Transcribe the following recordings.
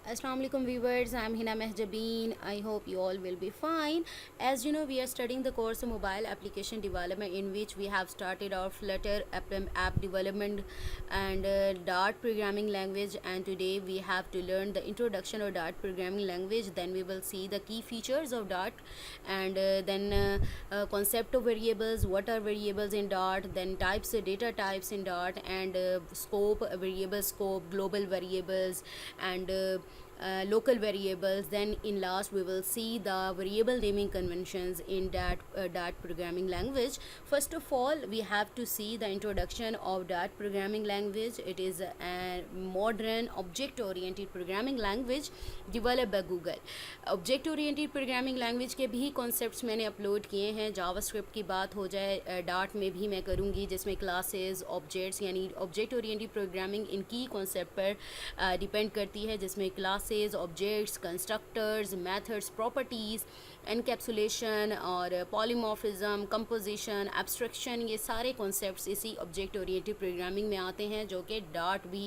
Assalamu alaikum viewers, I am Hina Mehjabeen. I hope you all will be fine. As you know, we are studying the course of mobile application development, in which we have started our Flutter app development and Dart programming language, and today we have to learn the introduction of Dart programming language. Then we will see the key features of Dart, and then concept of variables, what are variables in Dart, then types, data types in Dart, and scope, variable scope, global variables, and local variables. Then in last we will see the variable naming conventions in Dart programming language. First of all, we have to see the introduction of Dart programming language. It is a modern object oriented programming language developed by Google. Object oriented programming language के भी concepts मैंने upload किए हैं. JavaScript की बात हो जाए, dart में भी मैं करूँगी, जिसमें क्लासेस, ऑब्जेक्ट्स, यानी ऑब्जेक्ट ओरिएंटेड प्रोग्रामिंग इनकी कॉन्सेप्ट पर डिपेंड करती है, जिसमें classes, objects, constructors, methods, properties, encapsulation और पॉलीमॉर्फिज्म, कंपोजिशन, एब्स्ट्रैक्शन, ये सारे कॉन्सेप्ट्स इसी ऑब्जेक्ट ओरिएंटेड प्रोग्रामिंग में आते हैं, जो कि डार्ट भी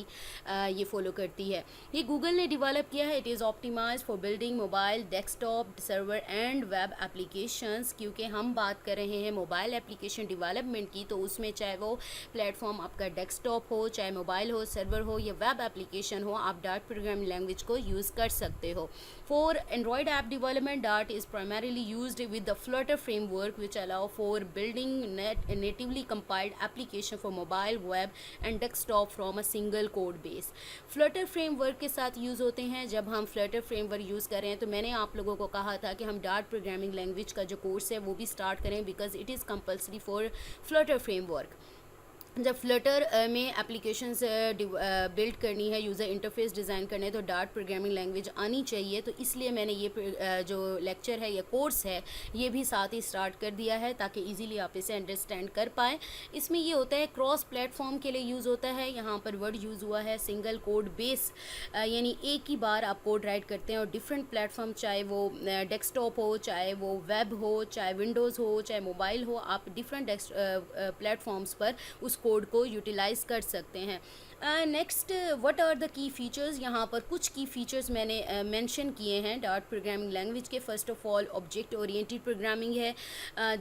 ये फॉलो करती है. ये गूगल ने डेवलप किया है. It is optimize for building mobile, desktop, server and web applications. क्योंकि हम बात कर रहे हैं मोबाइल एप्लीकेशन डेवलपमेंट की, तो उसमें चाहे वो प्लेटफॉर्म आपका डेस्कटॉप हो, चाहे मोबाइल हो, सर्वर हो या वेब एप्लीकेशन हो, आप डार्ट प्रोग्रामिंग लैंग्वेज को यूज़ कर सकते हो. For Android app development, dart is primarily used with the Flutter framework, which allow for building natively compiled application for mobile, web and desktop from a single code base. Flutter framework के साथ use होते हैं. जब हम Flutter framework use करें तो मैंने आप लोगों को कहा था कि हम Dart programming language का जो कोर्स है वो भी स्टार्ट करें, because it is compulsory for Flutter framework. जब फ्लटर में एप्लीकेशंस बिल्ड करनी है, यूज़र इंटरफेस डिज़ाइन करने है, तो डार्ट प्रोग्रामिंग लैंग्वेज आनी चाहिए. तो इसलिए मैंने ये जो लेक्चर है या कोर्स है ये भी साथ ही स्टार्ट कर दिया है, ताकि इजीली आप इसे अंडरस्टैंड कर पाएँ. इसमें ये होता है क्रॉस प्लेटफॉर्म के लिए यूज़ होता है. यहाँ पर वर्ड यूज़ हुआ है सिंगल कोड बेस, यानी एक ही बार आप कोड राइट करते हैं और डिफरेंट प्लेटफॉर्म, चाहे वो डेस्कटॉप हो, चाहे वो वेब हो, चाहे विंडोज़ हो, चाहे मोबाइल हो, आप डिफरेंट प्लेटफॉर्म्स पर उस कोड को यूटिलाइज़ कर सकते हैं. Next, what are the key features. यहाँ पर कुछ की फ़ीचर्स मैंने मेंशन किए हैं डार्ट प्रोग्रामिंग लैंग्वेज के. First of all, object oriented programming है.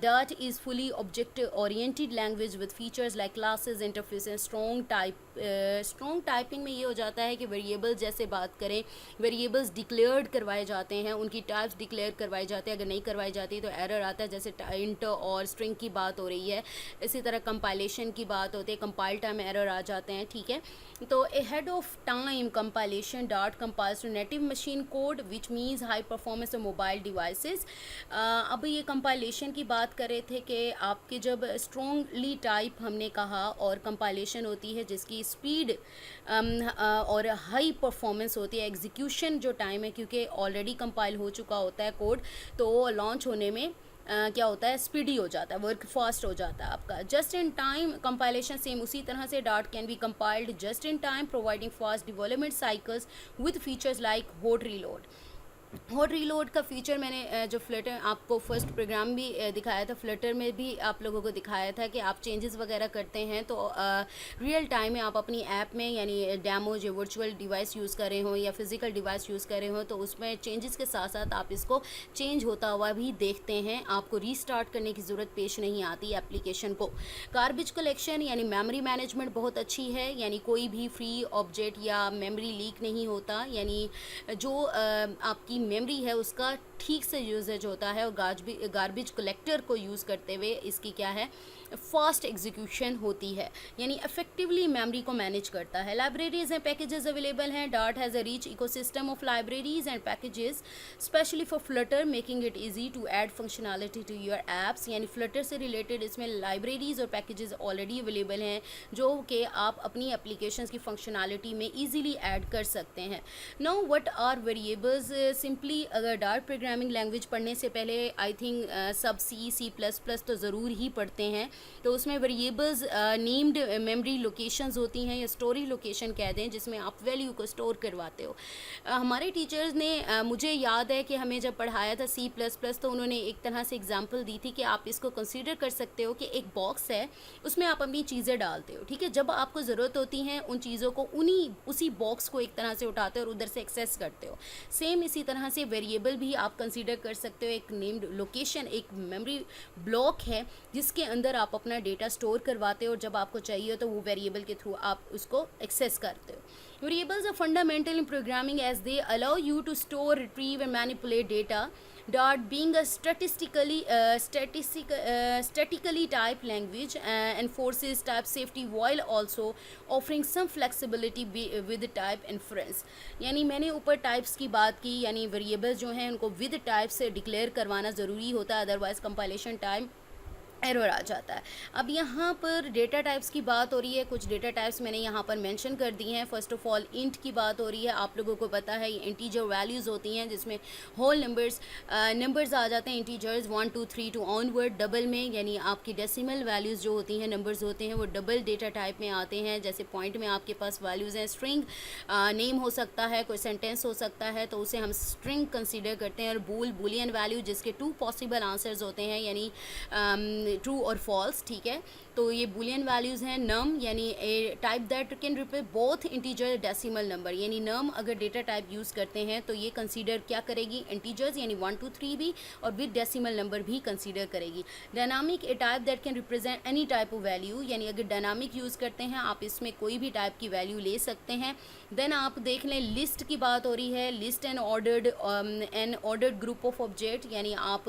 Dart is fully object oriented language with features like classes, interface and strong typing में ये हो जाता है कि वेरिएबल्स, जैसे बात करें, वेरिएबल्स डिक्लेयर्ड करवाए जाते हैं, उनकी टाइप्स डिक्लेयर करवाई जाती है. अगर नहीं करवाई जाती तो एरर आता है, जैसे इंट और स्ट्रिंग की बात हो रही है. इसी तरह कंपाइलेशन की बात होती है, कंपाइल टाइम एरर आ जाते हैं. ठीक है, तो ahead of time compilation, Dart compiles to native machine code, which means high performance of mobile devices. अब ये compilation की बात कर रहे थे कि आपके जब strongly type हमने कहा और compilation होती है जिसकी speed और हाई परफॉर्मेंस होती है, एग्जीक्यूशन जो टाइम है, क्योंकि ऑलरेडी कंपाइल हो चुका होता है कोड, तो लॉन्च होने में क्या होता है, स्पीडी हो जाता है, वर्क फास्ट हो जाता है आपका. Just in time compilation, same उसी तरह से dart can be compiled just in time, providing fast development cycles with features like hot reload. Hot reload का फीचर मैंने जो फ्लटर आपको फर्स्ट प्रोग्राम भी दिखाया था, फ्लटर में भी आप लोगों को दिखाया था कि आप चेंजेस वगैरह करते हैं तो रियल टाइम में आप अपनी ऐप में, यानी डेमो जो वर्चुअल डिवाइस यूज़ कर रहे हो या फिज़िकल डिवाइस यूज़ कर रहे हो, तो उसमें चेंजेस के साथ साथ आप इसको चेंज होता हुआ भी देखते हैं. आपको रीस्टार्ट करने की ज़रूरत पेश नहीं आती एप्लीकेशन को. गार्बेज कलेक्शन यानी मेमोरी मैनेजमेंट बहुत अच्छी है, यानी कोई भी फ्री ऑब्जेक्ट या मेमोरी लीक नहीं होता, यानी जो आपकी मेमोरी है उसका ठीक से यूजेज होता है. और गार्बेज कलेक्टर को यूज़ करते हुए इसकी क्या है, फास्ट एग्जीक्यूशन होती है, यानी इफेक्टिवली मेमोरी को मैनेज करता है. लाइब्रेरीज एंड पैकेजेस अवेलेबल हैं. Dart has a rich ecosystem of libraries and packages specially for Flutter, making it easy to add functionality to your apps. यानी फ्लटर से related इसमें लाइब्रेरीज और packages already available हैं, जो कि आप अपनी एप्लीकेशंस की फंक्शनैलिटी में ईजीली ऐड कर सकते हैं. Now what are variables. Simply अगर डार्ट प्रोग्रामिंग लैंग्वेज पढ़ने से पहले आई थिंक सब सी++ तो ज़रूर ही पढ़ते हैं. तो उसमें वेरिएबल्स नेम्ड मेमोरी लोकेशंस होती हैं या स्टोरेज लोकेशन कह दें, जिसमें आप वैल्यू को स्टोर करवाते हो। हमारे टीचर्स ने मुझे याद है कि हमें जब पढ़ाया था C++, तो उन्होंने एक तरह से एग्जांपल दी थी कि आप इसको कंसीडर कर सकते हो कि एक बॉक्स है, उसमें आप अपनी चीज़ें डालते हो, ठीक है। जब आपको ज़रूरत होती हैं उन चीज़ों को उसी बॉक्स को एक तरह से उठाते हो और उधर से एक्सेस करते हो। सेम इसी तरह से वेरिएबल भी आप कंसीडर कर सकते हो, एक नेम्ड लोकेशन, एक मेमोरी ब्लॉक है जिसके अंदर आप अपना डेटा स्टोर करवाते हो और जब आपको चाहिए तो वो वेरिएबल के थ्रू आप उसको एक्सेस करते हो। Variables are fundamental in programming as they allow you to store, retrieve, and manipulate data. Dart, being a statically typed language, enforces type safety while also offering some flexibility with type inference. यानी मैंने ऊपर types की बात की, यानी variables जो हैं उनको विद टाइप से डिक्लेयर करवाना ज़रूरी होता है, अदरवाइज कंपाइलेशन टाइम एरर आ जाता है। अब यहाँ पर डेटा टाइप्स की बात हो रही है, कुछ डेटा टाइप्स मैंने यहाँ पर मेंशन कर दी हैं। फर्स्ट ऑफ ऑल इंट की बात हो रही है, आप लोगों को पता है ये इंटीजर वैल्यूज़ होती हैं जिसमें होल नंबर्स आ जाते हैं, इंटीजर्स 1 2 3 टू ऑनवर्ड। डबल में यानी आपकी डेसिमल वैल्यूज़ जो होती हैं, नंबर्स होते हैं, वो डबल डेटा टाइप में आते हैं। जैसे पॉइंट में आपके पास वैल्यूज़ हैं, स्ट्रिंग नेम हो सकता है, कोई सेंटेंस हो सकता है, तो उसे हम स्ट्रिंग कंसीडर करते हैं। और बुलियन वैल्यू जिसके 2 पॉसिबल आंसर्स होते हैं, यानी ट्रू और फॉल्स, ठीक है। तो ये बुलियन वैल्यूज़ हैं। नम यानी a type that can represent both integer decimal number, यानी नम अगर डेटा टाइप यूज़ करते हैं तो ये कंसीडर क्या करेगी, इंटीजर्स यानी 1 2 3 भी और विद डेसिमल नंबर भी कंसीडर करेगी। Dynamic A type that can represent any type of value, यानी अगर डायनामिक यूज़ करते हैं आप इसमें कोई भी टाइप की वैल्यू ले सकते हैं। देन आप देख लें लिस्ट की बात हो रही है, list N ordered group of object, यानी आप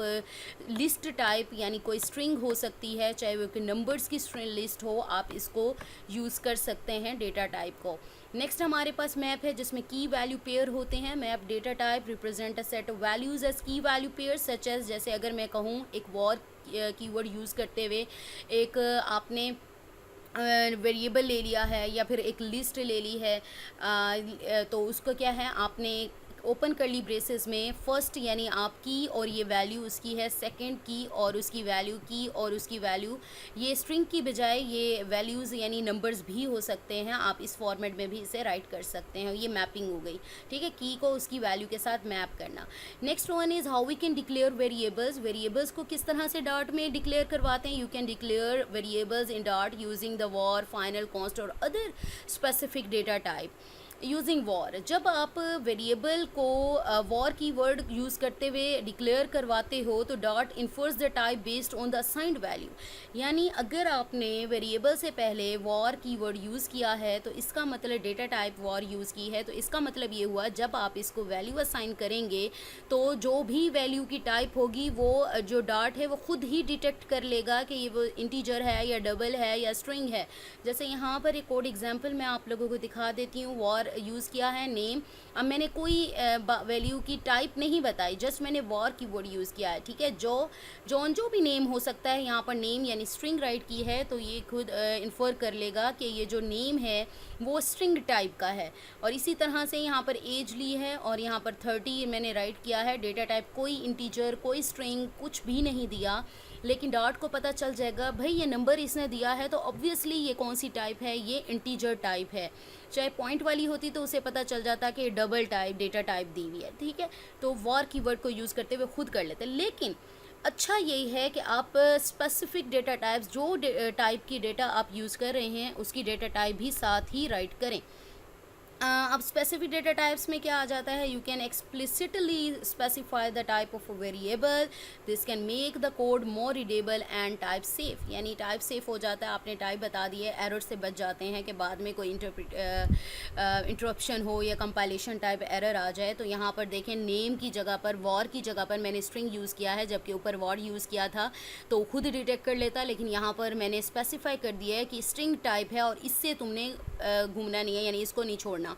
लिस्ट टाइप यानी कोई स्ट्रिंग हो सकती है, चाहे वो नंबर्स की स्ट्रिंग लिस्ट हो, आप इसको यूज़ कर सकते हैं डेटा टाइप को। नेक्स्ट हमारे पास मैप है जिसमें की वैल्यू पेयर होते हैं। Map data type represent a set of values as key value pair such as, जैसे अगर मैं कहूँ एक वॉर कीवर्ड यूज़ करते हुए एक आपने वेरिएबल ले लिया है या फिर एक लिस्ट ले ली है, तो उसको क्या है, आपने ओपन करली ब्रेसेस में फर्स्ट यानी आप की और ये वैल्यू उसकी है, सेकंड की और उसकी वैल्यू, की और उसकी वैल्यू, ये स्ट्रिंग की बजाय ये वैल्यूज़ यानी नंबर्स भी हो सकते हैं, आप इस फॉर्मेट में भी इसे राइट कर सकते हैं। ये मैपिंग हो गई, ठीक है, की को उसकी वैल्यू के साथ मैप करना। Next one is how we can declare variables को किस तरह से डार्ट में डिक्लेयर करवाते हैं। You can declare variables in Dart using the var, final, const और other specific data type using var. जब आप वेरिएबल को वॉर कीवर्ड यूज़ करते हुए डिक्लेयर करवाते हो तो डॉट infers the type based on the assigned value, यानी अगर आपने वेरिएबल से पहले वॉर कीवर्ड यूज़ किया है तो इसका मतलब डेटा टाइप वॉर यूज़ की है, तो इसका मतलब ये हुआ जब आप इसको वैल्यू असाइन करेंगे तो जो भी वैल्यू की टाइप होगी वो जो डॉट है वो खुद ही डिटेक्ट कर लेगा कि ये वो इंटीजर है या डबल है या स्ट्रिंग है। जैसे यहाँ पर एक कोड एग्जाम्पल मैं आप लोगों को दिखा देती हूँ। वॉर यूज़ किया है, नेम, अब मैंने कोई वैल्यू की टाइप नहीं बताई, जस्ट मैंने वॉर कीवर्ड यूज़ किया है, ठीक है। जो भी नेम हो सकता है, यहाँ पर नेम यानी स्ट्रिंग राइट की है तो ये खुद इन्फर कर लेगा कि ये जो नेम है वो स्ट्रिंग टाइप का है। और इसी तरह से यहाँ पर एज ली है और यहाँ पर 30 मैंने राइट किया है। डेटा टाइप कोई इंटीजर, कोई स्ट्रिंग, कुछ भी नहीं दिया, लेकिन डॉट को पता चल जाएगा भाई ये नंबर इसने दिया है तो ऑब्वियसली ये कौन सी टाइप है, ये इंटीजर टाइप है। चाहे पॉइंट वाली होती तो उसे पता चल जाता कि डबल टाइप डेटा टाइप दी हुई है, ठीक है। तो वॉर कीवर्ड को यूज़ करते हुए खुद कर लेते हैं, लेकिन अच्छा यही है कि आप स्पेसिफिक डेटा टाइप्स जो टाइप की डेटा आप यूज़ कर रहे हैं उसकी डेटा टाइप भी साथ ही राइट करें। अब स्पेसिफिक डेटा टाइप्स में क्या आ जाता है, you can explicitly specify the type of variable, this can make the code more readable and type safe, यानी टाइप सेफ हो जाता है, आपने टाइप बता दी है, एरर से बच जाते हैं कि बाद में कोई इंटरप्शन हो या कंपाइलेशन टाइप एरर आ जाए। तो यहाँ पर देखें नेम की जगह पर, वॉर की जगह पर मैंने स्ट्रिंग यूज़ किया है, जबकि ऊपर वॉर यूज़ किया था तो खुद डिटेक्ट कर लेता, लेकिन यहाँ पर मैंने स्पेसिफाई कर दिया है कि स्ट्रिंग टाइप है और इससे तुमने घूमना नहीं है, यानी इसको नहीं छोड़ना।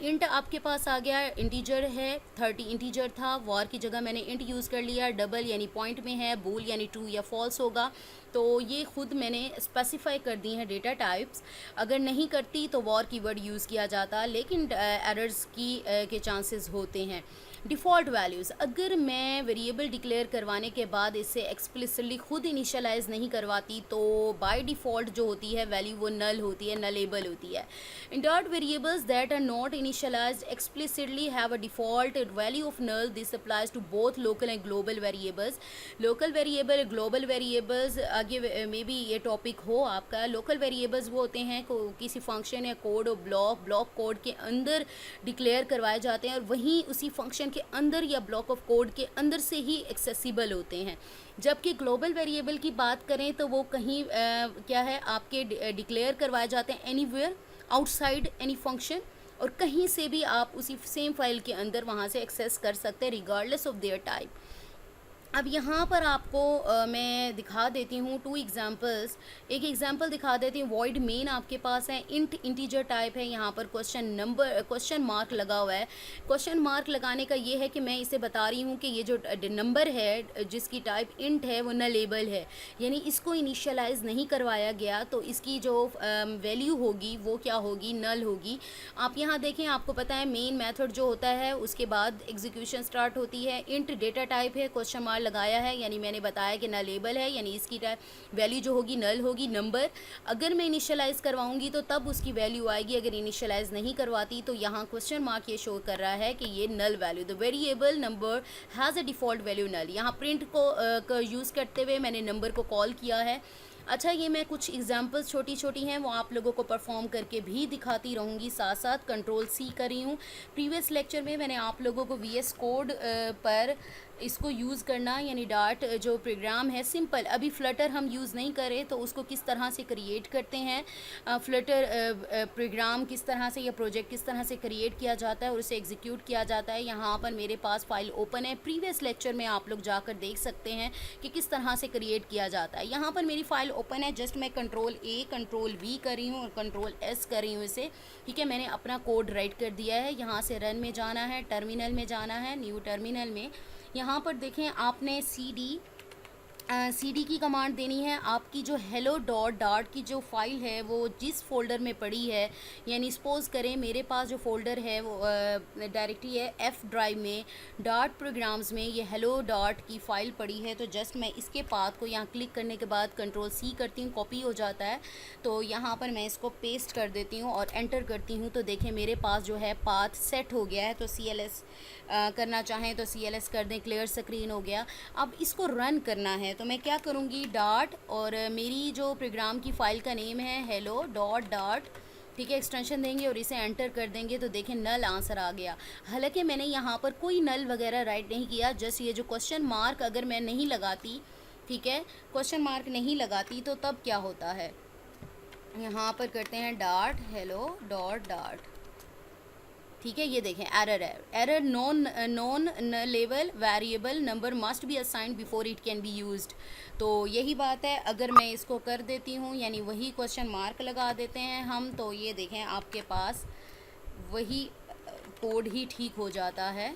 इंट आपके पास आ गया, इंटीजर है, 30 इंटीजर था, वॉर की जगह मैंने इंट यूज़ कर लिया, डबल यानी पॉइंट में है, बूल यानी ट्रू या फॉल्स होगा। तो ये खुद मैंने स्पेसिफाई कर दी हैं डेटा टाइप्स। अगर नहीं करती तो वॉर कीवर्ड यूज़ किया जाता, लेकिन एरर्स के चांसेस होते हैं। डिफ़ॉल्ट वैल्यूज़, अगर मैं वेरिएबल डिक्लेयर करवाने के बाद इसे एक्सप्लिसिटली खुद इनिशियलाइज नहीं करवाती तो बाय डिफ़ॉल्ट जो होती है वैल्यू वो नल होती है, नलेबल होती है। इन डॉट variables that are not initialised explicitly have a default value of null. This applies to both local and global variables. Local variable, global variables, आगे मे बी ये टॉपिक हो आपका। लोकल वेरिएबल्स वो होते हैं किसी फंक्शन या कोड और ब्लॉक कोड के अंदर डिक्लेयर करवाए जाते हैं और वहीं उसी फंक्शन के अंदर या ब्लॉक ऑफ कोड के अंदर से ही एक्सेसिबल होते हैं। जबकि ग्लोबल वेरिएबल की बात करें तो वो कहीं क्या है आपके डिक्लेयर करवाए जाते हैं एनीवेयर आउटसाइड एनी फंक्शन, और कहीं से भी आप उसी सेम फाइल के अंदर वहाँ से एक्सेस कर सकते हैं रिगार्डलेस ऑफ देयर टाइप। अब यहाँ पर आपको मैं दिखा देती हूँ 2 एग्जांपल्स। एक एग्जांपल दिखा देती हूँ। वॉइड मेन आपके पास है, इंट इंटीजर टाइप है, यहाँ पर क्वेश्चन मार्क लगा हुआ है। क्वेश्चन मार्क लगाने का ये है कि मैं इसे बता रही हूँ कि ये जो नंबर है जिसकी टाइप इंट है वो नलेबल है, यानी इसको इनिशियलाइज नहीं करवाया गया, तो इसकी जो वैल्यू होगी वो क्या होगी, नल होगी। आप यहाँ देखें, आपको पता है मेन मेथड जो होता है उसके बाद एग्जीक्यूशन स्टार्ट होती है। इंट डेटा टाइप है, क्वेश्चन मार्क लगाया है, यानी मैंने बताया कि नलेबल है, यानी इसकी वैल्यू जो होगी नल होगी। नंबर अगर मैं इनिशियलाइज करवाऊंगी तो तब उसकी वैल्यू आएगी, अगर इनिशियलाइज नहीं करवाती तो यहाँ क्वेश्चन मार्क ये शो कर रहा है कि ये null value. The variable number has a default value null. यहाँ प्रिंट को यूज़ करते हुए मैंने नंबर को कॉल किया है। अच्छा, ये मैं कुछ एग्जांपल्स छोटी छोटी हैं वो आप लोगों को परफॉर्म करके भी दिखाती रहूँगी, साथ साथ कंट्रोल सी कर रही हूँ। प्रीवियस लेक्चर में मैंने आप लोगों को वीएस कोड पर इसको यूज़ करना, यानी डार्ट जो प्रोग्राम है सिंपल, अभी फ्लटर हम यूज़ नहीं करें तो उसको किस तरह से क्रिएट करते हैं, फ्लटर प्रोग्राम किस तरह से या प्रोजेक्ट किस तरह से क्रिएट किया जाता है और उसे एग्जीक्यूट किया जाता है। यहाँ पर मेरे पास फाइल ओपन है, प्रीवियस लेक्चर में आप लोग जाकर देख सकते हैं कि किस तरह से क्रिएट किया जाता है। यहाँ पर मेरी फाइल ओपन है, जस्ट मैं कंट्रोल ए कंट्रोल वी कर रही हूँ और कंट्रोल एस कर रही हूँ इसे। ठीक है, मैंने अपना कोड राइट कर दिया है। यहाँ से रन में जाना है, टर्मिनल में जाना है, न्यू टर्मिनल में। यहाँ पर देखें, आपने cd की कमांड देनी है। आपकी जो हेलो डॉट डार्ट की जो फाइल है वो जिस फोल्डर में पड़ी है, यानी सपोज करें मेरे पास जो फोल्डर है वो डायरेक्टली है एफ ड्राइव में, डार्ट प्रोग्राम्स में ये हेलो डॉट की फ़ाइल पड़ी है। तो जस्ट मैं इसके पाथ को यहाँ क्लिक करने के बाद कंट्रोल सी करती हूँ, कॉपी हो जाता है। तो यहाँ पर मैं इसको पेस्ट कर देती हूँ और एंटर करती हूँ, तो देखें मेरे पास जो है पाथ सेट हो गया है। तो CLS करना चाहें तो CLS कर दें, क्लियर स्क्रीन हो गया। अब इसको रन करना है तो मैं क्या करूँगी, डार्ट और मेरी जो प्रोग्राम की फ़ाइल का नेम है हेलो डॉट डार्ट, ठीक है, एक्सटेंशन देंगे और इसे एंटर कर देंगे तो देखें नल आंसर आ गया। हालांकि मैंने यहाँ पर कोई नल वगैरह राइट नहीं किया, जस्ट ये जो क्वेश्चन मार्क अगर मैं नहीं लगाती, ठीक है, क्वेश्चन मार्क नहीं लगाती तो तब क्या होता है, यहाँ पर करते हैं डार्ट हेलो डॉट डार्ट। ठीक है, ये देखें एरर है, error non level variable number must be assigned before it can be used. तो यही बात है, अगर मैं इसको कर देती हूँ यानी वही क्वेश्चन मार्क लगा देते हैं हम, तो ये देखें आपके पास वही कोड ही ठीक हो जाता है।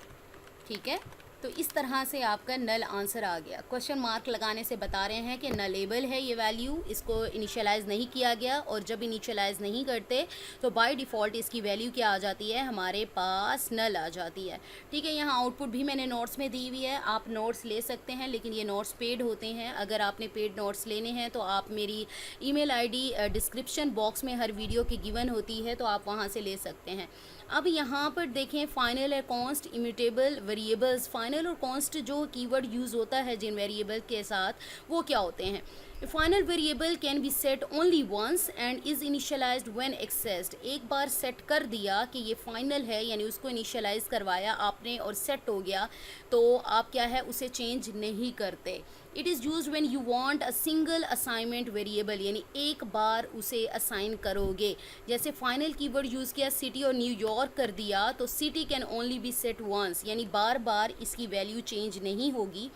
ठीक है, तो इस तरह से आपका नल आंसर आ गया। क्वेश्चन मार्क लगाने से बता रहे हैं कि नलेबल है ये वैल्यू, इसको इनिशियलाइज़ नहीं किया गया, और जब इनिशियलाइज़ नहीं करते तो बाय डिफ़ॉल्ट इसकी वैल्यू क्या आ जाती है, हमारे पास नल आ जाती है। ठीक है, यहाँ आउटपुट भी मैंने नोट्स में दी हुई है, आप नोट्स ले सकते हैं, लेकिन ये नोट्स पेड होते हैं। अगर आपने पेड नोट्स लेने हैं तो आप मेरी ईमेल आईडी डिस्क्रिप्शन बॉक्स में हर वीडियो की गिवन होती है, तो आप वहाँ से ले सकते हैं। अब यहाँ पर देखें फाइनल और कॉन्स्ट इम्यूटेबल वेरिएबल्स। फाइनल और कॉन्स्ट जो कीवर्ड यूज़ होता है जिन वेरिएबल के साथ, वो क्या होते हैं। Final variable can be set only once and is initialised when accessed. एक बार सेट कर दिया कि ये फाइनल है, यानी उसको इनिशियलाइज़ करवाया आपने और सेट हो गया, तो आप क्या है उसे चेंज नहीं करते। It is use when you want a single assignment variable, यानी एक बार उसे असाइन करोगे। जैसे फाइनल कीवर्ड यूज़ किया सिटी और न्यूयॉर्क कर दिया, तो city can only be set once, यानी बार बार इसकी वैल्यू चेंज नहीं होगी।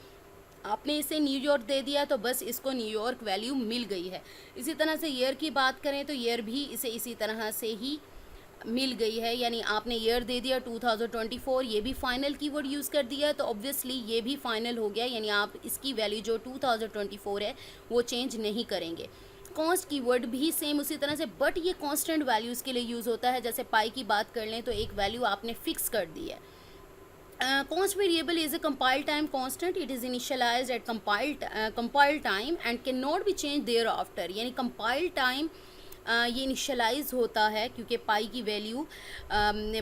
आपने इसे न्यूयॉर्क दे दिया तो बस इसको न्यूयॉर्क वैल्यू मिल गई है। इसी तरह से ईयर की बात करें तो ईयर भी इसे इसी तरह से ही मिल गई है, यानी आपने ईयर दे दिया 2024, ये भी फाइनल कीवर्ड यूज़ कर दिया, तो ऑब्वियसली ये भी फाइनल हो गया, यानी आप इसकी वैल्यू जो 2024 है वो चेंज नहीं करेंगे। कॉन्स्ट कीवर्ड भी सेम उसी तरह से, बट ये कांस्टेंट वैल्यूज़ के लिए यूज़ होता है। जैसे पाई की बात कर लें तो एक वैल्यू आपने फिक्स कर दी है। Const variable is a compile time constant. It is initialized at compile time and cannot be changed thereafter. यानी compile time ये इनिशलाइज होता है क्योंकि पाई की वैल्यू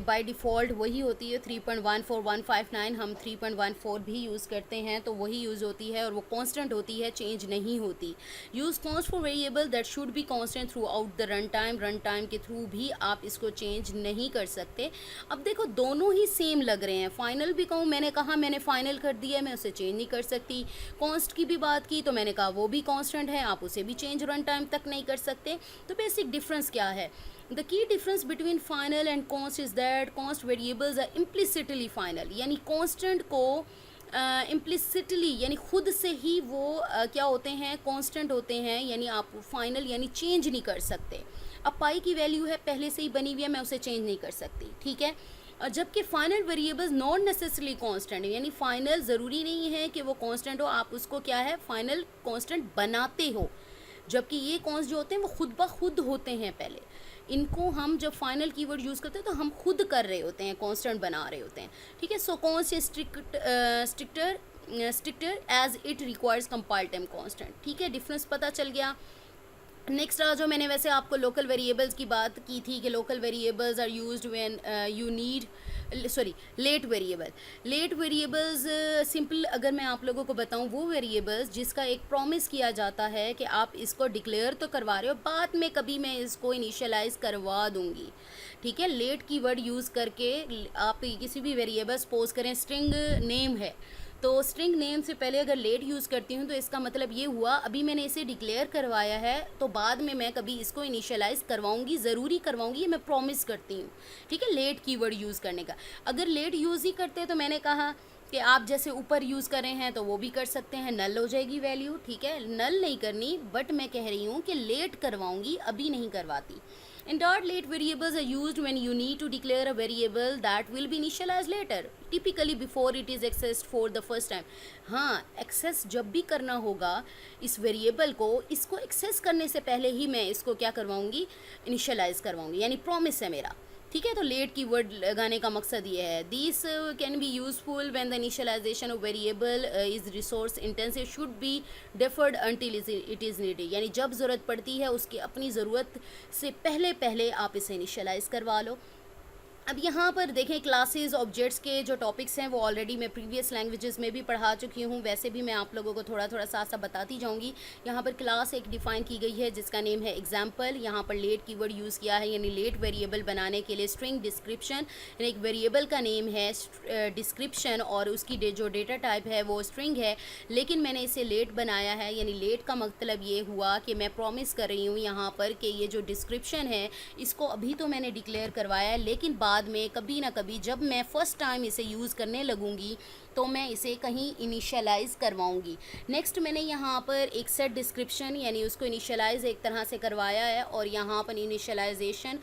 बाय डिफ़ॉल्ट वही होती है 3.14159, हम 3.14 भी यूज़ करते हैं तो वही यूज़ होती है और वो कांस्टेंट होती है, चेंज नहीं होती। Use const for variable that should be constant through out the run time के थ्रू भी आप इसको चेंज नहीं कर सकते। अब देखो दोनों ही सेम लग रहे हैं, फाइनल भी कहूँ, मैंने कहा मैंने फाइनल कर दिया, मैं उसे चेंज नहीं कर सकती। कॉन्स्ट की भी बात की तो मैंने कहा वो भी कांस्टेंट है, आप उसे भी चेंज रन टाइम तक नहीं कर सकते। तो बेसिक डिफरेंस क्या है? The key difference between final and const is that const variables are implicitly final, यानी कॉन्स्टेंट को इम्प्लिसिटली यानी खुद से ही वो क्या होते हैं, कांस्टेंट होते हैं, यानी आप फाइनल यानी चेंज नहीं कर सकते। अब पाई की वैल्यू है पहले से ही बनी हुई है, मैं उसे चेंज नहीं कर सकती, ठीक है। और जबकि final variables not necessarily constant, यानी फाइनल ज़रूरी नहीं है कि वो कांस्टेंट हो, आप उसको क्या है फाइनल कांस्टेंट बनाते हो, जबकि ये कॉन्स जो होते हैं वो खुद ब खुद होते हैं। पहले इनको हम जब फाइनल कीवर्ड यूज़ करते हैं तो हम खुद कर रहे होते हैं, कांस्टेंट बना रहे होते हैं, ठीक है। So const stricter as it requires compile time constant, ठीक है, डिफरेंस पता चल गया। नेक्स्ट जो मैंने वैसे आपको लोकल वेरिएबल्स की बात की थी कि local variables are used when you need late variables simple अगर मैं आप लोगों को बताऊं, वो वेरिएबल्स जिसका एक प्रॉमिस किया जाता है कि आप इसको डिक्लेयर तो करवा रहे हो, बाद में कभी मैं इसको इनिशियलाइज करवा दूंगी, ठीक है। लेट कीवर्ड यूज़ करके आप किसी भी वेरिएबल सपोज करें स्ट्रिंग नेम है, तो स्ट्रिंग नेम से पहले अगर लेट यूज़ करती हूँ तो इसका मतलब ये हुआ अभी मैंने इसे डिक्लेयर करवाया है तो बाद में मैं कभी इसको इनिशियलाइज़ करवाऊँगी, ज़रूरी करवाऊँगी, ये मैं प्रॉमिस करती हूँ, ठीक है, लेट कीवर्ड यूज़ करने का। अगर लेट यूज़ ही करते तो मैंने कहा कि आप जैसे ऊपर यूज़ कर रहे हैं तो वो भी कर सकते हैं, नल हो जाएगी वैल्यू, ठीक है, नल नहीं करनी, बट मैं कह रही हूँ कि लेट करवाऊँगी, अभी नहीं करवाती। And dot late variables are used when you need to declare a variable that will be initialized later, typically before it is accessed for the first time। हाँ, एक्सेस जब भी करना होगा इस वेरिएबल को, इसको एक्सेस करने से पहले ही मैं इसको क्या करवाऊँगी, इनिशियलाइज़ करवाऊँगी, यानी प्रॉमिस है मेरा, ठीक है। तो लेट कीवर्ड लगाने का मकसद ये है। This can be useful when the initialization of variable is resource intensive, should be deferred until it is needed, यानी जब ज़रूरत पड़ती है उसकी अपनी ज़रूरत से पहले पहले आप इसे इनिशियलाइज़ करवा लो। अब यहाँ पर देखें क्लासेस ऑब्जेक्ट्स के जो टॉपिक्स हैं वो ऑलरेडी मैं प्रीवियस लैंग्वेजेस में भी पढ़ा चुकी हूँ, वैसे भी मैं आप लोगों को थोड़ा थोड़ा साथ साथ बताती जाऊँगी। यहाँ पर क्लास एक डिफ़ाइन की गई है जिसका नेम है एग्जाम्पल। यहाँ पर लेट कीवर्ड यूज़ किया है, यानी लेट वेरिएबल बनाने के लिए स्ट्रिंग डिस्क्रिप्शन, यानी एक वेरिएबल का नेम है डिस्क्रिप्शन और उसकी जो डेटा टाइप है वो स्ट्रिंग है, लेकिन मैंने इसे लेट बनाया है, यानी लेट का मतलब ये हुआ कि मैं प्रॉमिस कर रही हूँ यहाँ पर कि ये जो डिस्क्रिप्शन है इसको अभी तो मैंने डिक्लेयर करवाया है, लेकिन बाद में कभी ना कभी जब मैं फर्स्ट टाइम इसे यूज़ करने लगूंगी तो मैं इसे कहीं इनिशियलाइज़ करवाऊंगी। नेक्स्ट मैंने यहाँ पर एक सेट डिस्क्रिप्शन यानी उसको इनिशियलाइज़ एक तरह से करवाया है और यहाँ पर इनिशियलाइजेशन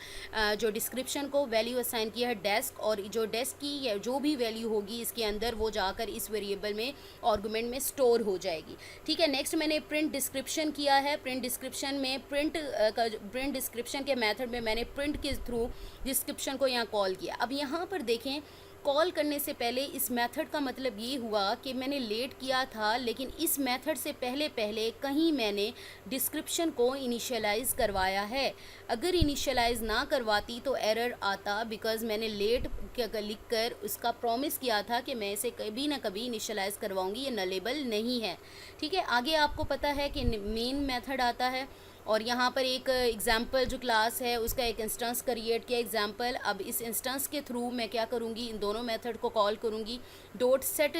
जो डिस्क्रिप्शन को वैल्यू असाइन किया है डेस्क, और जो डेस्क की जो भी वैल्यू होगी इसके अंदर वो जाकर इस वेरिएबल में आर्गुमेंट में स्टोर हो जाएगी, ठीक है। नेक्स्ट मैंने प्रिंट डिस्क्रिप्शन किया है। प्रिंट डिस्क्रिप्शन में प्रिंट डिस्क्रिप्शन के मेथड में मैंने प्रिंट के थ्रू डिस्क्रिप्शन को यहाँ कॉल किया। अब यहाँ पर देखें कॉल करने से पहले इस मेथड का मतलब ये हुआ कि मैंने लेट किया था, लेकिन इस मेथड से पहले पहले कहीं मैंने डिस्क्रिप्शन को इनिशियलाइज़ करवाया है। अगर इनिशियलाइज़ ना करवाती तो एरर आता, बिकॉज़ मैंने लेट लिख कर उसका प्रॉमिस किया था कि मैं इसे कभी ना कभी इनिशियलाइज़ करवाऊँगी, ये नलेबल नहीं है, ठीक है। आगे आपको पता है कि मेन मेथड आता है और यहाँ पर एक एग्जाम्पल जो क्लास है उसका एक इंस्टेंस क्रिएट किया एग्जाम्पल। अब इस इंस्टेंस के थ्रू मैं क्या करूँगी, इन दोनों मेथड को कॉल करूँगी। डॉट सेट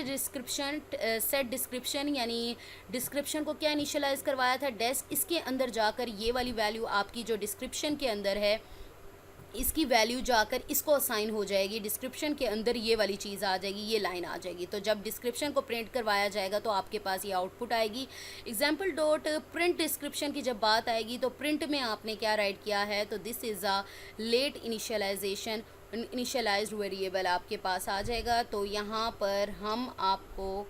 डिस्क्रिप्शन यानी डिस्क्रिप्शन को क्या इनिशियलाइज़ करवाया था डेस्क, इसके अंदर जाकर ये वाली वैल्यू आपकी जो डिस्क्रिप्शन के अंदर है इसकी वैल्यू जाकर इसको असाइन हो जाएगी, डिस्क्रिप्शन के अंदर ये वाली चीज़ आ जाएगी, ये लाइन आ जाएगी। तो जब डिस्क्रिप्शन को प्रिंट करवाया जाएगा तो आपके पास ये आउटपुट आएगी। एग्जाम्पल डॉट प्रिंट डिस्क्रिप्शन की जब बात आएगी तो प्रिंट में आपने क्या राइट किया है, तो this is a late initialization, initialized variable आपके पास आ जाएगा। तो यहाँ पर हम आपको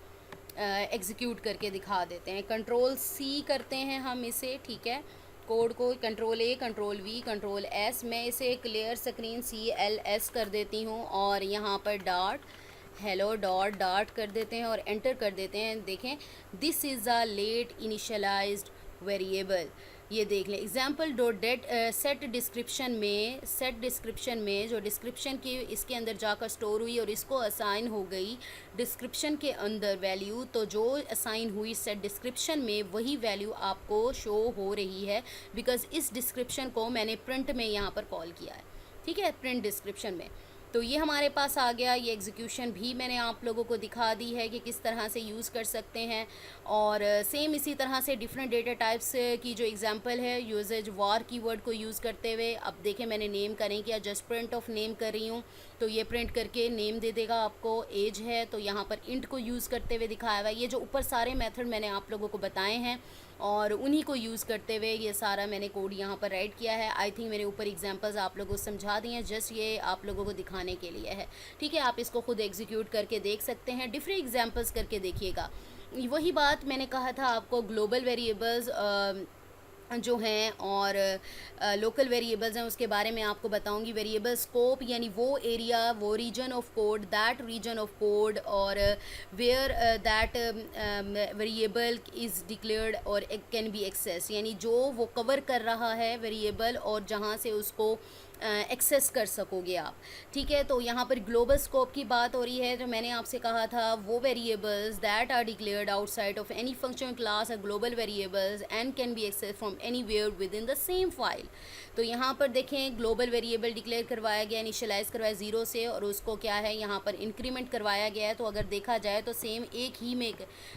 एग्जीक्यूट करके दिखा देते हैं। कंट्रोल सी करते हैं हम इसे, ठीक है, कोड को control A, control we, control S, मैं इसे क्लियर स्क्रीन CLS कर देती हूँ और यहाँ पर डॉट हेलो डॉट डॉट कर देते हैं और एंटर कर देते हैं। देखें, this is a late initialized variable, ये देख लें। Example dot date set description में जो डिस्क्रिप्शन की इसके अंदर जाकर स्टोर हुई और इसको असाइन हो गई डिस्क्रिप्शन के अंदर वैल्यू, तो जो असाइन हुई सेट डिस्क्रिप्शन में वही वैल्यू आपको शो हो रही है, बिकॉज इस डिस्क्रिप्शन को मैंने प्रिंट में यहाँ पर कॉल किया है, ठीक है, प्रिंट डिस्क्रिप्शन में। तो ये हमारे पास आ गया। ये एग्जीक्यूशन भी मैंने आप लोगों को दिखा दी है कि किस तरह से यूज़ कर सकते हैं। और सेम इसी तरह से डिफरेंट डेटा टाइप्स की जो एग्जांपल है यूजेज वार कीवर्ड को यूज़ करते हुए, अब देखें मैंने नेम का नहीं किया, जस्ट प्रिंट ऑफ नेम कर रही हूँ, तो ये प्रिंट करके नेम दे देगा आपको। एज है तो यहाँ पर इंट को यूज़ करते हुए दिखाया हुआ है। ये जो ऊपर सारे मेथड मैंने आप लोगों को बताए हैं और उन्हीं को यूज़ करते हुए ये सारा मैंने कोड यहाँ पर राइट किया है। आई थिंक मेरे ऊपर एग्जांपल्स आप लोगों को समझा दिए हैं, जस्ट ये आप लोगों को दिखाने के लिए है, ठीक है। आप इसको खुद एग्जीक्यूट करके देख सकते हैं, डिफरेंट एग्जांपल्स करके देखिएगा। वही बात मैंने कहा था आपको, ग्लोबल वेरिएबल्स जो हैं और लोकल वेरिएबल्स हैं उसके बारे में आपको बताऊंगी। वेरिएबल स्कोप यानी वो एरिया, वो region of code, that region of code, और where that variable is declared और कैन बी एक्सेस, यानी जो वो कवर कर रहा है वेरिएबल और जहाँ से उसको एक्सेस कर सकोगे आप, ठीक है। तो यहाँ पर ग्लोबल स्कोप की बात हो रही है। तो मैंने आपसे कहा था वो variables that are declared outside of any function class are global variables and can be access from anywhere within the same file. तो यहाँ पर देखें, ग्लोबल वेरिएबल डिक्लेयर करवाया गया, इनिशियलाइज करवाया 0 से, और उसको क्या है यहाँ पर इंक्रीमेंट करवाया गया है। तो अगर देखा जाए तो सेम एक ही में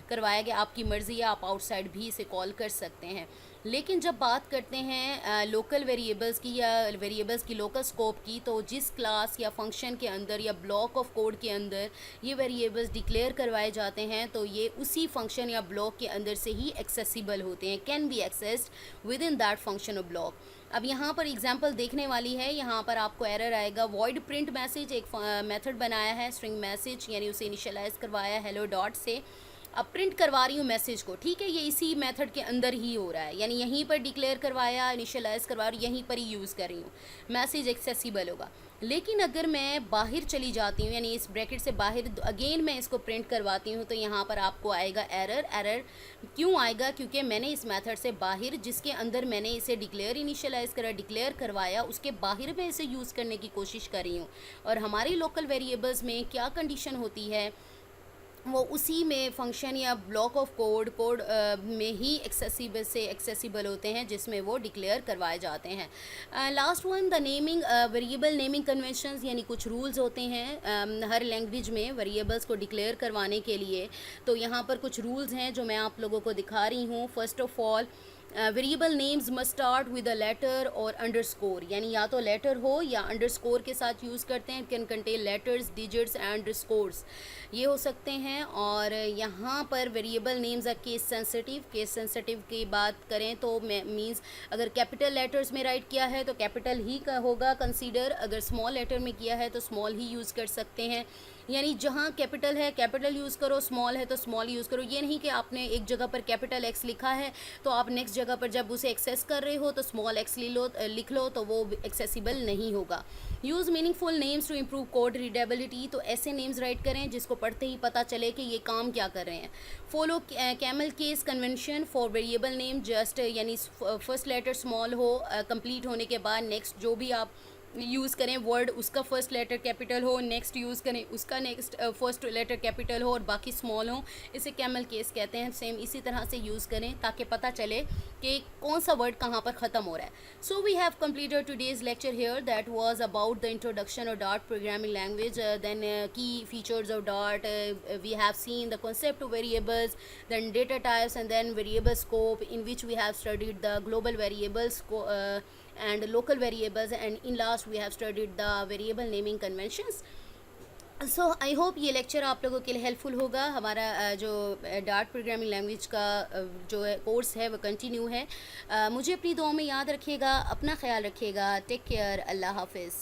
करवाया गया, आपकी मर्ज़ी है, आप आउटसाइड भी इसे कॉल कर सकते हैं। लेकिन जब बात करते हैं लोकल वेरिएबल्स की या वेरिएबल्स की लोकल स्कोप की, तो जिस क्लास या फंक्शन के अंदर या ब्लॉक ऑफ कोड के अंदर ये वेरिएबल्स डिक्लेयर करवाए जाते हैं, तो ये उसी फंक्शन या ब्लॉक के अंदर से ही एक्सेसिबल होते हैं, can be accessed with in that function और ब्लॉक। अब यहाँ पर एग्जांपल देखने वाली है, यहाँ पर आपको एरर आएगा। वॉइड प्रिंट मैसेज एक मेथड बनाया है, स्ट्रिंग मैसेज, यानी उसे इनिशियलाइज करवाया हेलो डॉट से। अब प्रिंट करवा रही हूँ मैसेज को, ठीक है, ये इसी मेथड के अंदर ही हो रहा है, यानी यहीं पर डिक्लेयर करवाया, इनिशियलाइज करवा रही हूँ, यहीं पर ही यूज़ कर रही हूँ, मैसेज एक्सेसिबल होगा। लेकिन अगर मैं बाहर चली जाती हूँ, यानी इस ब्रैकेट से बाहर अगेन मैं इसको प्रिंट करवाती हूँ, तो यहाँ पर आपको आएगा एरर। एरर क्यों आएगा? क्योंकि मैंने इस मेथड से बाहर, जिसके अंदर मैंने इसे डिक्लेयर इनिशियलाइज करा, डिक्लेयर करवाया, उसके बाहर मैं इसे यूज़ करने की कोशिश कर रही हूँ। और हमारी लोकल वेरिएबल्स में क्या कंडीशन होती है, वो उसी में फंक्शन या ब्लॉक ऑफ कोड में ही एक्सेसिबल होते हैं, जिसमें वो डिक्लेयर करवाए जाते हैं। Last one, the naming, variable naming conventions, यानी कुछ रूल्स होते हैं हर लैंग्वेज में वेरिएबल्स को डिक्लेयर करवाने के लिए। तो यहाँ पर कुछ रूल्स हैं जो मैं आप लोगों को दिखा रही हूँ। First of all, variable names must start with a letter और अंडरस्कोर, यानी या तो लेटर हो या अंडरस्कोर के साथ यूज़ करते हैं। Can contain letters, digits and underscores, ये हो सकते हैं। और यहाँ पर variable names are case sensitive. Case sensitive की बात करें तो मीन्स अगर कैपिटल लेटर्स में राइट किया है तो कैपिटल ही का होगा कंसीडर, अगर स्मॉल लेटर में किया है तो स्मॉल ही यूज़ कर सकते हैं। यानी जहाँ कैपिटल है कैपिटल यूज़ करो, स्मॉल है तो स्मॉल यूज़ करो। ये नहीं कि आपने एक जगह पर कैपिटल एक्स लिखा है तो आप नेक्स्ट जगह पर जब उसे एक्सेस कर रहे हो तो स्मॉल एक्स लिख लो, तो वो एक्सेसिबल नहीं होगा। Use meaningful names to improve code readability, तो ऐसे नेम्स राइट करें जिसको पढ़ते ही पता चले कि ये काम क्या कर रहे हैं। Follow camel case convention for variable name, just यानी फर्स्ट लेटर स्मॉल हो, कंप्लीट होने के बाद नेक्स्ट जो भी आप यूज़ करें वर्ड, उसका फर्स्ट लेटर कैपिटल हो, नेक्स्ट यूज़ करें उसका नेक्स्ट फर्स्ट लेटर कैपिटल हो और बाकी स्मॉल हो, इसे कैमल केस कहते हैं। सेम इसी तरह से यूज़ करें ताकि पता चले कि कौन सा वर्ड कहाँ पर ख़त्म हो रहा है। So we have completed today's lecture here, that was about the introduction of dot programming language, then key features of dot, we have seen the concept of variables, then data types, and then variable scope, in which we have studied the global variables and local variables, and in last we have studied the variable naming conventions. So I hope ये lecture आप लोगों के लिए helpful होगा. हमारा जो dart programming language का जो कोर्स है वो कंटिन्यू है. मुझे अपनी दुआ में याद रखिएगा, अपना ख्याल रखिएगा. Take care. अल्लाह हाफिज़.